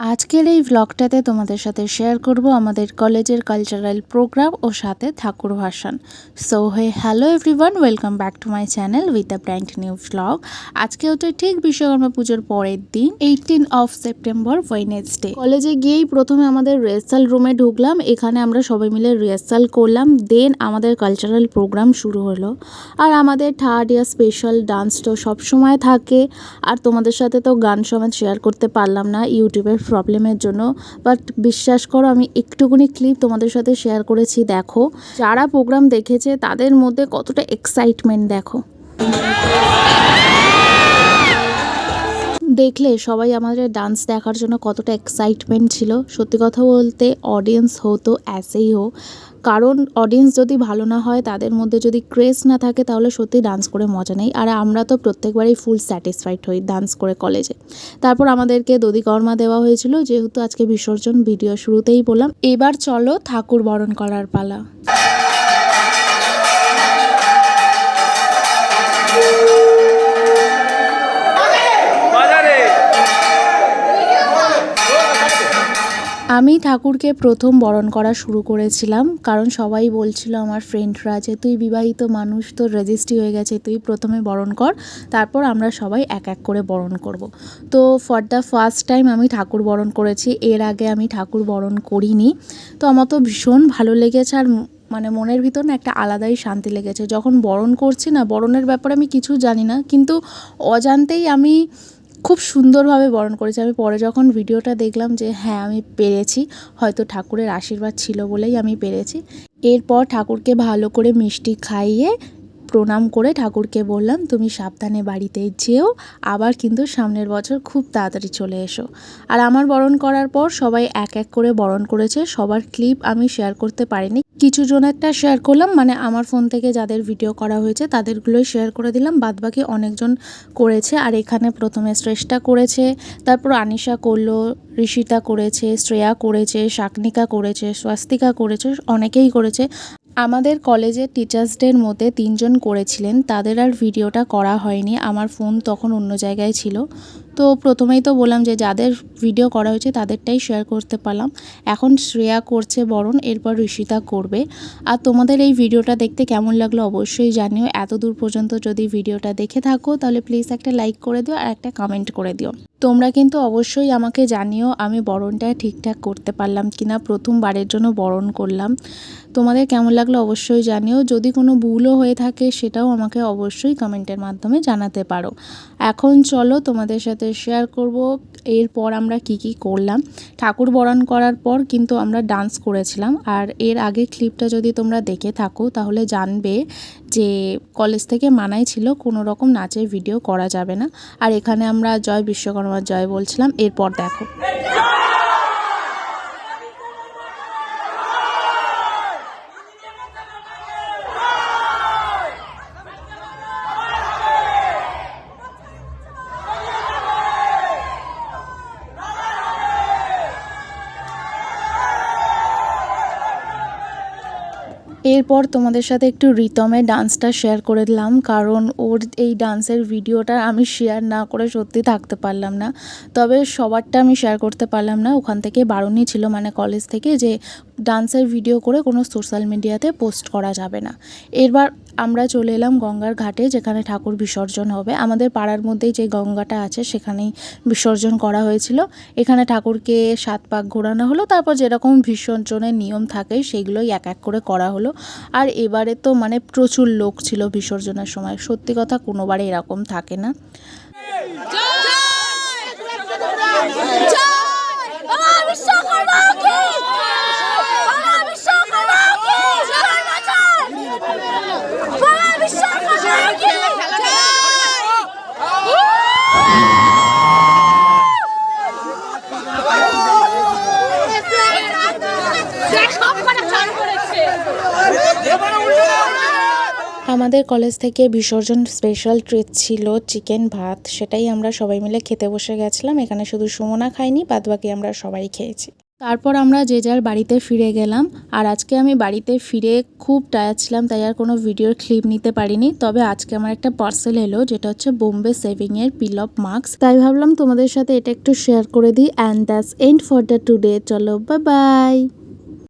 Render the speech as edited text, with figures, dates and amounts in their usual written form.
আজকের এই ব্লগটাতে তোমাদের সাথে শেয়ার করব আমাদের কলেজের কালচারাল প্রোগ্রাম ও সাথে ঠাকুর ভাসান। So hello everyone, welcome back to my channel with a brand new blog. আজকে হচ্ছে ঠিক বিশ্বকর্মা পুজোর পরের দিন, 18 সেপ্টেম্বর, ওয়েডনেসডে। কলেজে গিয়েই প্রথমে আমাদের রিহার্সাল রুমে ঢুকলাম। এখানে আমরা সবাই মিলে রিহার্সাল করলাম, দেন আমাদের কালচারাল প্রোগ্রাম শুরু হলো। আর আমাদের থার্ড ইয়ার স্পেশাল ডান্স তো সবসময় থাকে, আর তোমাদের সাথে তো গান সমেত শেয়ার করতে পারলাম না ইউটিউবের প্রবলেমের জন্য, বাট বিশ্বাস করো আমি একটুকুনি ক্লিপ তোমাদের সাথে শেয়ার করেছি। দেখো, যারা প্রোগ্রাম দেখেছে তাদের মধ্যে কতটা এক্সাইটমেন্ট দেখো। দেখলে সবাই আমাদের ডান্স দেখার জন্য কতটা এক্সাইটমেন্ট ছিল। সত্যি কথা বলতে অডিয়েন্স হতো অ্যাসেই হো, কারণ অডিয়েন্স যদি ভালো না হয়, তাদের মধ্যে যদি ক্রেজ না থাকে, তাহলে সত্যি ডান্স করে মজা নেই। আর আমরা তো প্রত্যেকবারই ফুল স্যাটিসফাইড হই ডান্স করে কলেজে। তারপর আমাদেরকে দধিকর্মা দেওয়া হয়েছিল, যেহেতু আজকে বিসর্জন, ভিডিও শুরুতেই বললাম। এবার চলো ঠাকুর বরণ করার পালা। আমি ঠাকুরকে প্রথম বরণ করা শুরু করেছিলাম, কারণ সবাই বলছিল আমার ফ্রেন্ডরা যে তুই বিবাহিত মানুষ, তোর রেজিস্ট্রি হয়ে গেছে, তুই প্রথমে বরণ কর, তারপর আমরা সবাই এক এক করে বরণ করব। তো ফর দ্য ফার্স্ট টাইম আমি ঠাকুর বরণ করেছি, এর আগে আমি ঠাকুর বরণ করিনি। তো আমার তো ভীষণ ভালো লেগেছে, আর মানে মনের ভিতর না একটা আলাদাই শান্তি লেগেছে। যখন বরণ করছি না, বরণের ব্যাপারে আমি কিছু জানি না, কিন্তু অজান্তেই আমি খুব সুন্দরভাবে বরণ করেছি। আমি পরে যখন ভিডিওটা দেখলাম যে হ্যাঁ আমি পেরেছি, হয়তো ঠাকুরের আশীর্বাদ ছিল বলেই আমি পেরেছি। এরপর ঠাকুরকে ভালো করে মিষ্টি খাইয়ে প্রণাম করে ঠাকুরকে বললাম তুমি সাবধানে বাড়িতে যেও, আবার কিন্তু সামনের বছর খুব তাড়াতাড়ি চলে এসো। আর আমার বরণ করার পর সবাই এক এক করে বরণ করেছে। সবার ক্লিপ আমি শেয়ার করতে পারিনি, কিছু জন একটা শেয়ার করলাম, মানে আমার ফোন থেকে যাদের ভিডিও করা হয়েছে তাদেরগুলোই শেয়ার করে দিলাম, বাদবাকি অনেকজন করেছে। আর এখানে প্রথমে শ্রেষ্ঠা করেছে, তারপর আনিশা করলো, ঋষিতা করেছে, শ্রেয়া করেছে, শাকনিকা করেছে, স্বস্তিকা করেছে, অনেকেই করেছে। আমাদের কলেজের টিচার্স ডের মধ্যে 3 জন করেছিলেন, তাদের আর ভিডিওটা করা হয়নি, আমার ফোন তখন অন্য জায়গায় ছিল। তো প্রথমেই তো বললাম যে যাদের ভিডিও করা হয়েছে তাদেরটাই শেয়ার করতে পারলাম। এখন শ্রেয়া করছে বরণ, এরপর ঋষিতা করবে। আর তোমাদের এই ভিডিওটা দেখতে কেমন লাগলো অবশ্যই জানিও। এত দূর পর্যন্ত যদি ভিডিওটা দেখে থাকো তাহলে প্লিজ একটা লাইক করে দিও আর একটা কমেন্ট করে দিও। তোমরা কিন্তু অবশ্যই আমাকে জানিও আমি বরণটা ঠিকঠাক করতে পারলাম কিনা, প্রথমবারের জন্য বরণ করলাম। তোমাদের কেমন লাগলো অবশ্যই জানিও, যদি কোনো ভুলও হয়ে থাকে সেটাও আমাকে অবশ্যই কমেন্টের মাধ্যমে জানাতে পারো। এখন চলো তোমাদের সাথে শেয়ার করব এরপর আমরা কি করলাম। ঠাকুর বরণ করার পর কিন্তু আমরা ডান্স করেছিলাম, আর এর আগে ক্লিপটা যদি তোমরা দেখে থাকো তাহলে জানবে যে কলেজ থেকে মানাই ছিল কোনো রকম নাচের ভিডিও করা যাবে না। আর এখানে আমরা জয় বিশ্বকর্মা জয় বলছিলাম। এরপর দেখো, এরপর তোমাদের সাথে একটু রিতমের ডান্সটা শেয়ার করে দিলাম, কারণ ওর এই ডান্সের ভিডিওটা আমি শেয়ার না করে সত্যি থাকতে পারলাম না। তবে সবারটা আমি শেয়ার করতে পারলাম না, ওখান থেকে বারণই ছিল, মানে কলেজ থেকে, যে ডান্সের ভিডিও করে কোনো সোশ্যাল মিডিয়াতে পোস্ট করা যাবে না। এরবার আমরা চলে এলাম গঙ্গার ঘাটে, যেখানে ঠাকুর বিসর্জন হবে। আমাদের পাড়ার মধ্যেই যে গঙ্গাটা আছে সেখানেই বিসর্জন করা হয়েছিল। এখানে ঠাকুরকে 7 পাক ঘোরানো হলো, তারপর যেরকম বিসর্জনের নিয়ম থাকে সেগুলোই এক এক করে করা হলো। আর এবারে তো মানে প্রচুর লোক ছিল বিসর্জনের সময়, সত্যি কথা কোনোবারে এরকম থাকে না। আমাদের কলেজ থেকে বিসর্জন স্পেশাল ট্রিট ছিল চিকেন ভাত, সেটাই আমরা সবাই মিলে খেতে বসে গেছিলাম। এখানে শুধু সুমনা খাইনি, বাদবাকি আমরা সবাই খেয়েছি। তারপর আমরা যে যার বাড়িতে ফিরে গেলাম। আর আজকে আমি বাড়িতে ফিরে খুব টায়ার্ড ছিলাম, তাই আর কোনো ভিডিওর ক্লিপ নিতে পারিনি। তবে আজকে আমার একটা পার্সেল এলো, যেটা হচ্ছে বোম্বে সেভিংয়ের পিল অফ মাস্ক। তাই ভাবলাম তোমাদের সাথে এটা একটু শেয়ার করে দিই। And that's end for the today. চলো, বাই বাই।